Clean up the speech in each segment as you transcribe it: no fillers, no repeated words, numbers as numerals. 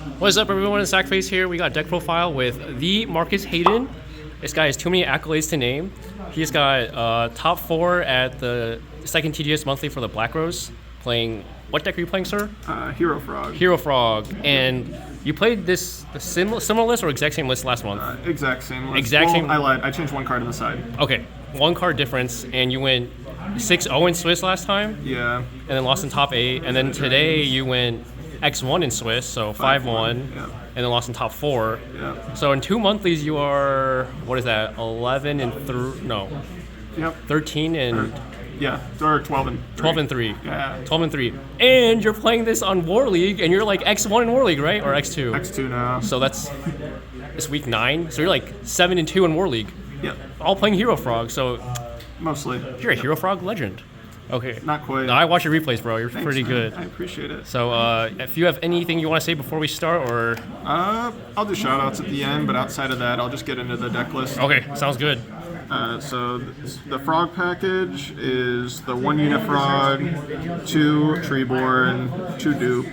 What's up, everyone? It's Sackface here. We got deck profile with the Marcus Hayden. This guy has too many accolades to name. He's got top 4 at the second TGS monthly for the Black Rose. Playing what deck are you playing, sir? Hero Frog. Hero Frog. And you played this similar list or exact same list last month? Exact same list. Exact same. I lied. I changed one card on the side. Okay, 1 card difference, and you went 6-0 in Swiss last time. Yeah. And then lost in top 8, and then today you went X1 in Swiss, so 5-1, yeah. and then lost in top 4. Yeah. So in 2 monthlies you are, what is that, 11 and 13 and Yeah, or 12 and 3. 12 and 3. Yeah. 12 and 3. And you're playing this on War League, and you're like X1 in War League, right? Or X2? X2 now. So it's week 9. So you're like 7 and 2 in War League. Yeah. All playing Hero Frog, so Mostly. you're a Hero Frog legend. Okay. Not quite. No, I watch your replays, bro. You're Thanks, pretty man. good. I appreciate it. So if you have anything you want to say before we start, or... I'll do shoutouts at the end, but outside of that, I'll just get into the deck list. Okay, sounds good. So the frog package is the 1 unit frog, 2 Treeborn, 2 dupe,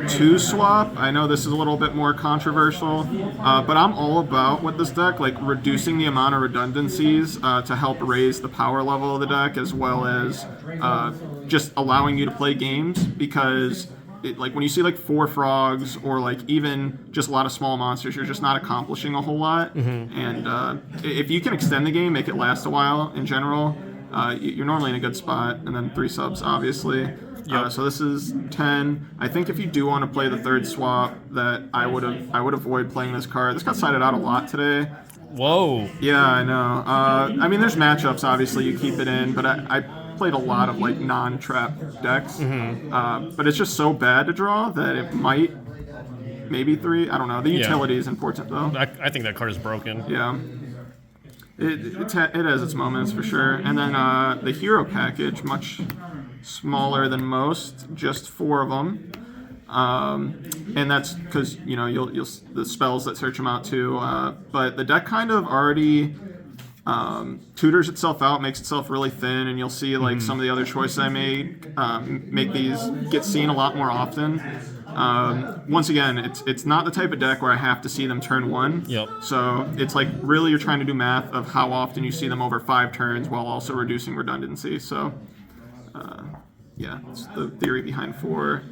2 swap. I know this is a little bit more controversial, but I'm all about with this deck, like reducing the amount of redundancies to help raise the power level of the deck, as well as just allowing you to play games, because like when you see like 4 frogs or like even just a lot of small monsters, you're just not accomplishing a whole lot. And if you can extend the game, make it last a while in general, you're normally in a good spot. And then 3 subs, obviously. Yep. So this is 10. I think if you do want to play the 3rd swap, that I would avoid playing this card. This got sided out a lot today. Whoa. Yeah, I know. I mean, there's matchups, obviously, you keep it in, but I played a lot of like non-trap decks, but it's just so bad to draw that it might maybe 3. I don't know. The utility is important though. I think that card is broken. Yeah, it has its moments for sure. And then the hero package, much smaller than most, just 4 of them. And that's because you'll the spells that search them out too. But the deck kind of already tutors itself out, makes itself really thin, and you'll see like some of the other choices I made make these get seen a lot more often. Once again, it's not the type of deck where I have to see them turn 1. Yep. So it's like really you're trying to do math of how often you see them over 5 turns while also reducing redundancy. So yeah, it's the theory behind 4.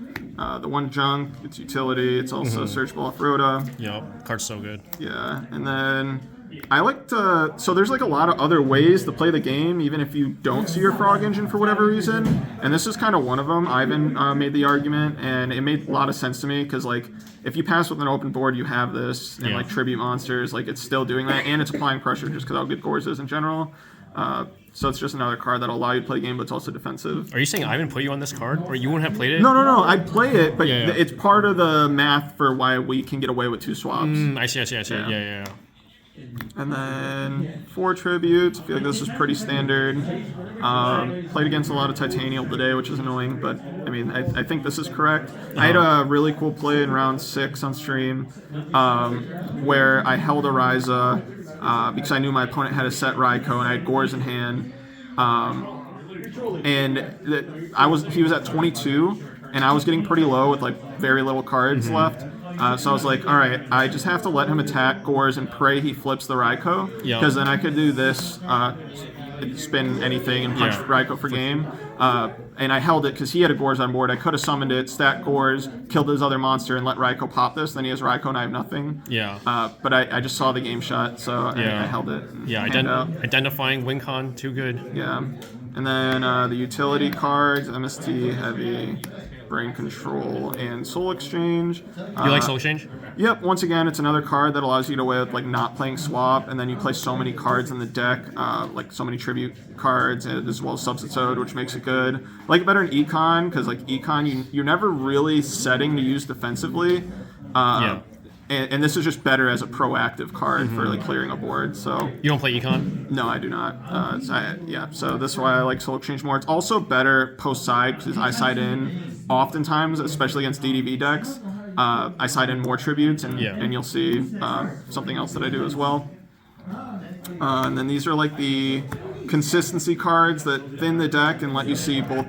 The 1 junk, it's utility, it's also searchable off Rhoda. Yep, card's so good. Yeah, and then I like to... So there's like a lot of other ways to play the game, even if you don't see your frog engine for whatever reason. And this is kind of one of them. Ivan made the argument, and it made a lot of sense to me, because like if you pass with an open board, you have this, and like tribute monsters, like it's still doing that, and it's applying pressure just because how good Gorz is in general. So it's just another card that'll allow you to play a game, but it's also defensive. Are you saying Ivan put you on this card, or you wouldn't have played it? No. I'd play it, but it's part of the math for why we can get away with 2 swaps. I see. Yeah. And then 4 tributes. I feel like this is pretty standard. Played against a lot of Titanial today, which is annoying, but I mean, I think this is correct. I had a really cool play in round 6 on stream where I held a Ryza because I knew my opponent had a set Raikou and I had Gorz in hand. He was at 22, and I was getting pretty low with like very little cards left. So I was like, all right, I just have to let him attack Gorz and pray he flips the Raikou, because then I could do this, spin anything and punch Raikou for game. And I held it because he had a Gorz on board. I could have summoned it, stacked Gorz, killed his other monster, and let Raikou pop this. Then he has Raikou and I have nothing. Yeah. But I just saw the game shot, so I held it. Yeah, identifying win con, too good. Yeah. And then the utility cards, MST, Heavy, Brain Control, and Soul Exchange. You like Soul Exchange? Yep. Once again, it's another card that allows you to away with like not playing swap, and then you play so many cards in the deck, like so many tribute cards, as well as Substitute, which makes it good. I like it better in Econ, because like Econ, you're never really setting to use defensively. And this is just better as a proactive card for like clearing a board. So you don't play Econ? No, I do not. So this is why I like Soul Exchange more. It's also better post side because I side in oftentimes, especially against DDV decks. I side in more tributes, and you'll see something else that I do as well. And then these are like the consistency cards that thin the deck and let you see both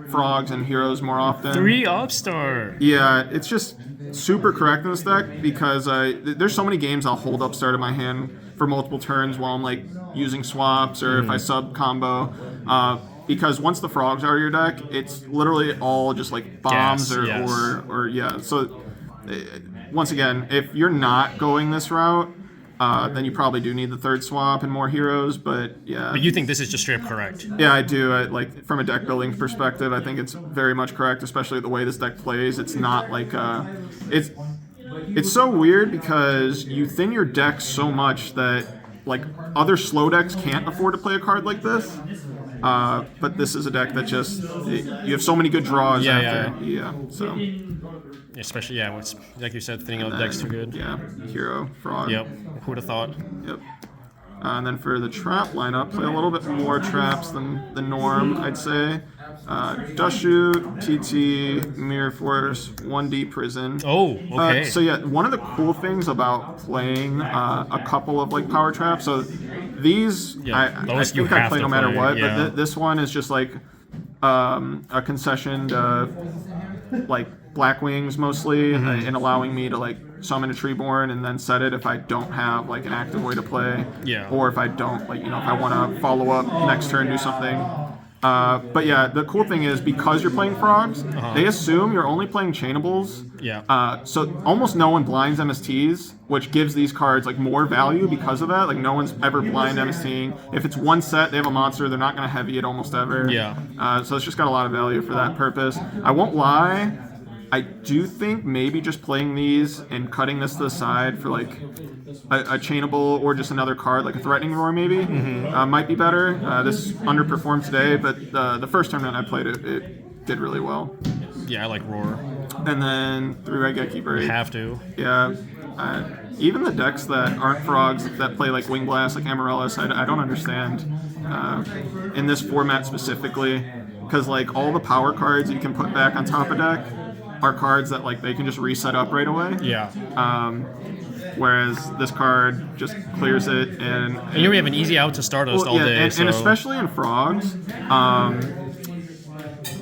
frogs and heroes more often. 3 Upstart. Yeah, it's just super correct in this deck because there's so many games I'll hold up start of my hand for multiple turns while I'm like using swaps or if I sub combo. Because once the frogs are out of your deck, it's literally all just like bombs or yeah. So once again, if you're not going this route, then you probably do need the third swap and more heroes. But yeah. But you think this is just straight up correct? Yeah, I do. Like from a deck building perspective, I think it's very much correct, especially the way this deck plays. It's not like it's so weird because you thin your deck so much that like other slow decks can't afford to play a card like this. But this is a deck that just you have so many good draws after. Yeah. So especially it's, like you said, thinning out the deck's too good. Yeah, hero, frog. Yep. Who'd have thought? Yep. And then for the trap lineup, play a little bit more traps than the norm, I'd say. Dust Shoot, TT, Mirror Force, 1D Prison. Oh, okay. So yeah, one of the cool things about playing a couple of like power traps, so these I think I play no matter what, but this one is just like a concession to like Black Wings mostly, and allowing me to like summon a Treeborn and then set it if I don't have like an active way to play, or if I don't like if I want to follow up next turn, do something. But yeah, the cool thing is because you're playing frogs, they assume you're only playing chainables. So almost no one blinds MSTs, which gives these cards like more value because of that. Like no one's ever blind MSTing. If it's one set, they have a monster, they're not going to heavy it almost ever. So it's just got a lot of value for that purpose. I won't lie. I do think maybe just playing these and cutting this to the side for like a chainable or just another card, like a Threatening Roar maybe, might be better. This underperformed today, but the first tournament I played it did really well. Yeah, I like Roar. And then 3-red Geki Break. You have to. Yeah. Even the decks that aren't frogs, that play like Wing Blast, like Amaryllis, I don't understand in this format specifically, because like all the power cards you can put back on top of deck are cards that like they can just reset up right away. Whereas this card just clears it, and you have an easy out to Stardust all day. And especially in frogs,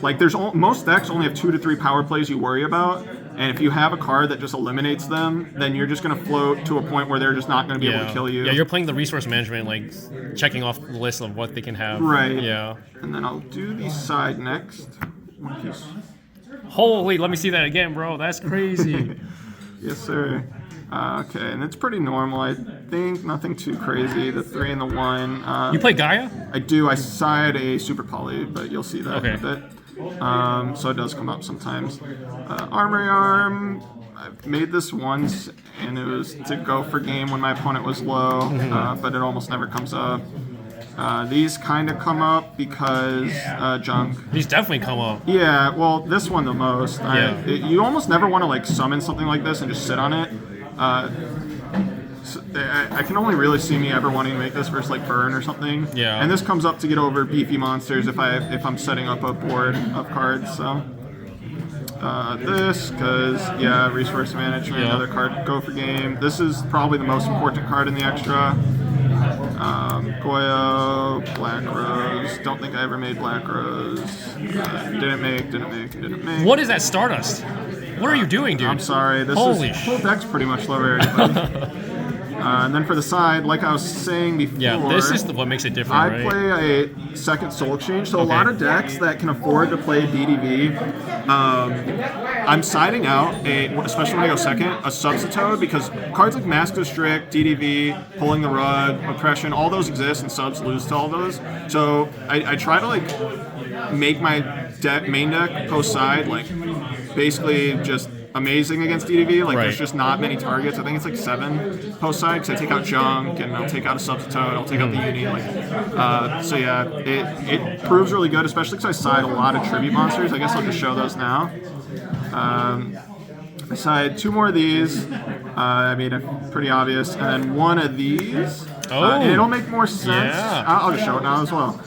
like most decks only have 2 to 3 power plays you worry about, and if you have a card that just eliminates them, then you're just going to float to a point where they're just not going to be able to kill you. Yeah, you're playing the resource management, like checking off the list of what they can have. Right. Yeah. And then I'll do the side next. One piece. Holy, let me see that again, bro. That's crazy. Yes, sir. Okay, and it's pretty normal, I think. Nothing too crazy. The 3 and the 1. You play Gaia? I do. I side a Super Poly, but you'll see that in a bit. So it does come up sometimes. Armory Arm. I've made this once, and it was to go for game when my opponent was low, but it almost never comes up. These kind of come up because junk. These definitely come up. Yeah, well, this one the most. You almost never want to like summon something like this and just sit on it. I can only really see me ever wanting to make this versus like burn or something. Yeah. And this comes up to get over beefy monsters if I'm setting up a board of cards. So this because resource management, another card, go for game. This is probably the most important card in the extra. Goyo, Black Rose. Don't think I ever made Black Rose. Didn't make. What is that Stardust? What are you doing, dude? I'm sorry. This whole deck's pretty much low rarity. And then for the side, like I was saying before, this is what makes it different. I play a second Soul Exchange, so a lot of decks that can afford to play DDV, I'm siding out, especially when I go second, a Substitute, because cards like Mask of Strict, DDV, Pulling the Rug, Oppression, all those exist, and subs lose to all those. So I try to like make my main deck post side like basically just amazing against DDV. Like there's just not many targets. I think it's like 7 post side because I take out junk and I'll take out a Substitute, I'll take out the uni. So yeah, it proves really good, especially because I side a lot of tribute monsters. I guess I'll just show those now. I side 2 more of these. I mean, pretty obvious, and then 1 of these. And it'll make more sense. I'll just show it now as well.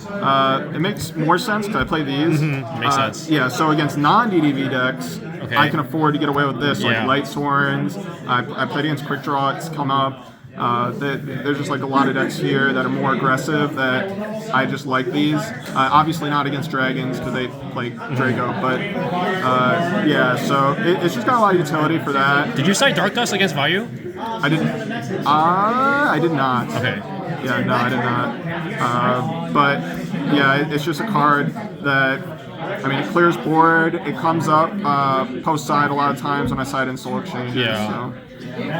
It makes more sense because I play these. Makes sense. Yeah, so against non-DDV decks, I can afford to get away with this, like Light Sworns. I played against Quick Draw, it's come up. There's just like a lot of decks here that are more aggressive that I just like these. Obviously not against dragons because they play Draco, but yeah, so it's just got a lot of utility for that. Did you side Dark Dust against Vayu? I didn't. I did not. Okay. Yeah, no, I did not. But yeah, it's just a card that, I mean, it clears board. It comes up post side a lot of times when I side in Soul Exchanges. Yeah. So. And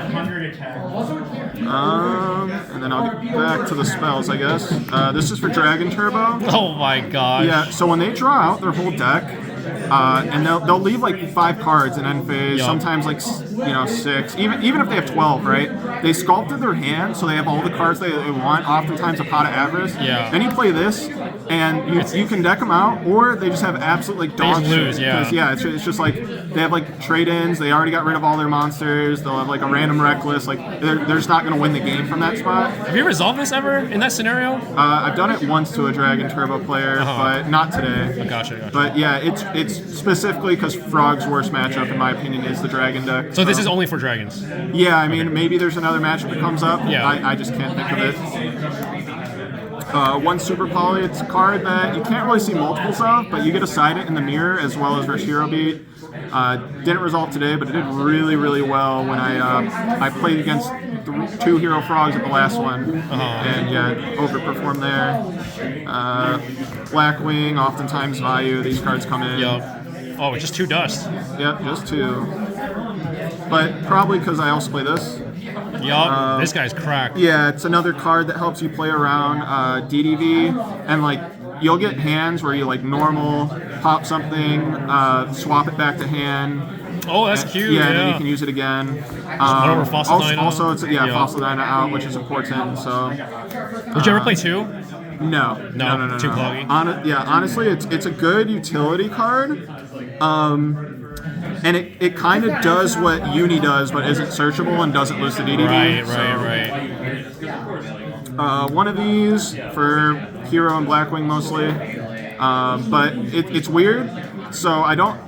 then I'll get back to the spells, I guess. This is for Dragon Turbo. Oh my gosh. Yeah, so when they draw out their whole deck, and they'll leave like 5 cards in end phase, sometimes like 6, even if they have 12, right? They sculpted their hand so they have all the cards they want, oftentimes a pot of Avarice. Yeah. Then you play this, and you can deck them out, or they just have absolute like dog shit. Lose, yeah. Because yeah, it's just like they have like trade-ins. They already got rid of all their monsters. They'll have like a random Reckless. Like they're just not going to win the game from that spot. Have you resolved this ever in that scenario? I've done it once to a Dragon Turbo player, but not today. Gotcha. But yeah, it's specifically because Frog's worst matchup, in my opinion, is the Dragon deck. So this is only for dragons? Yeah, I mean, maybe there's another matchup that comes up. Yeah. I just can't think of it. One Super Poly, it's a card that you can't really see multiples of, but you get to side it in the mirror as well as versus Hero Beat. Didn't resolve today, but it did really, really well when I played against 2 Hero Frogs at the last one, and yeah, overperformed there. Blackwing, oftentimes Vayu, these cards come in. Yup. Oh, just 2 dust. Yep, just 2. But probably because I also play this. Yup, this guy's cracked. Yeah, it's another card that helps you play around DDV, and like you'll get hands where you like normal, pop something, swap it back to hand. Oh, that's cute. Yeah, and then you can use it again. Also, it's Fossil Dyna out, which is important. So. Would you ever play 2? No. Too cloggy. Honestly, it's a good utility card. And it kind of does what Uni does, but isn't searchable and doesn't lose the DDV. Right. One of these for Hero and Blackwing mostly. But it's weird. So I don't.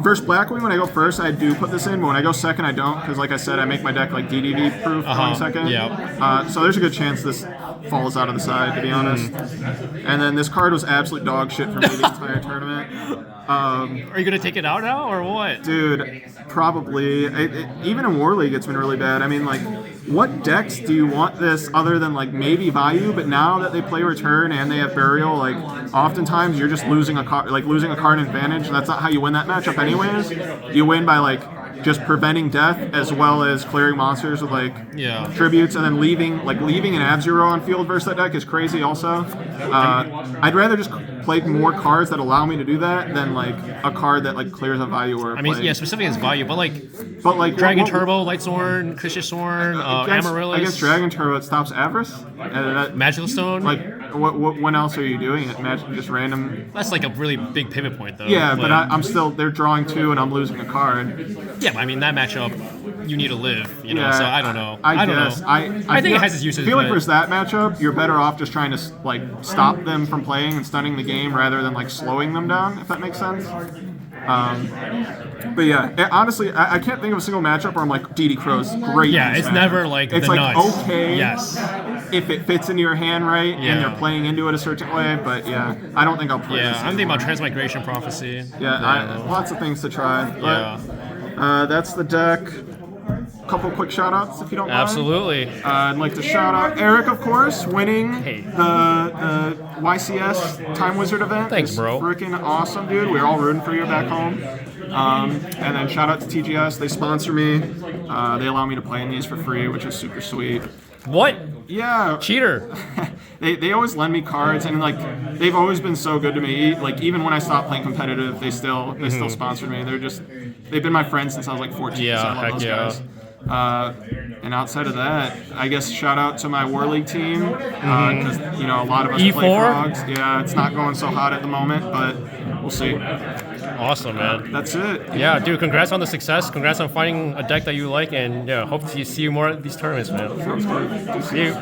Versus Blackwing, when I go first, I do put this in, but when I go second, I don't, because like I said, I make my deck like DDV proof going second. Yeah. So there's a good chance this falls out of the side, to be honest. And then this card was absolute dog shit for me the entire tournament. Are you gonna take it out now or what? Dude, probably. Even in War League, it's been really bad. I mean, like, what decks do you want this other than like maybe Vayu? But now that they play Return and they have Burial, like oftentimes you're just losing a card, advantage. That's not how you win that matchup, anyways. You win by like just preventing death as well as clearing monsters with like tributes, and then leaving an Ab-Zero on field versus that deck is crazy also. I'd rather just play more cards that allow me to do that than like a card that like clears a Vayu or specifically as Vayu, but like Dragon Turbo, Lightsworn, Christian Sorn, Amaryllis. Against Dragon Turbo, it stops Avarice. Magical Stone. Like when else are you doing it? Just random. That's like a really big pivot point though. Yeah, but I'm still, they're drawing 2 and I'm losing a card. Yeah, I mean that matchup, you need to live, so I don't know. I don't know. I think it has its uses. I feel like versus that matchup, you're better off just trying to like stop them from playing and stunning the game rather than like slowing them down, if that makes sense. But yeah, honestly, I can't think of a single matchup where I'm like, DD Crow's great. Yeah, it's never like it's the like nuts. Okay. Yes. If it fits into your hand right and you're playing into it a certain way, but yeah, I don't think I'll play this. I'm thinking about Transmigration Prophecy. Yeah, lots of things to try. But, that's the deck. Couple quick shout outs if you don't mind. Absolutely. I'd like to shout out Eric, of course, winning the YCS Time Wizard event. Thanks, bro. Freaking awesome, dude. We're all rooting for you back home. And then shout out to TGS. They sponsor me. They allow me to play in these for free, which is super sweet. What? Yeah. Cheater. They always lend me cards, and like they've always been so good to me. Like even when I stopped playing competitive, they still sponsored me. They've been my friends since I was like 14. Yeah, so I love those guys. And outside of that, I guess shout out to my War League team because a lot of us play Frogs. Yeah, it's not going so hot at the moment, but we'll see. Awesome, man. That's it. Yeah, dude. Congrats on the success. Congrats on finding a deck that you like, and hope to see you more at these tournaments, man. Sounds good. See you.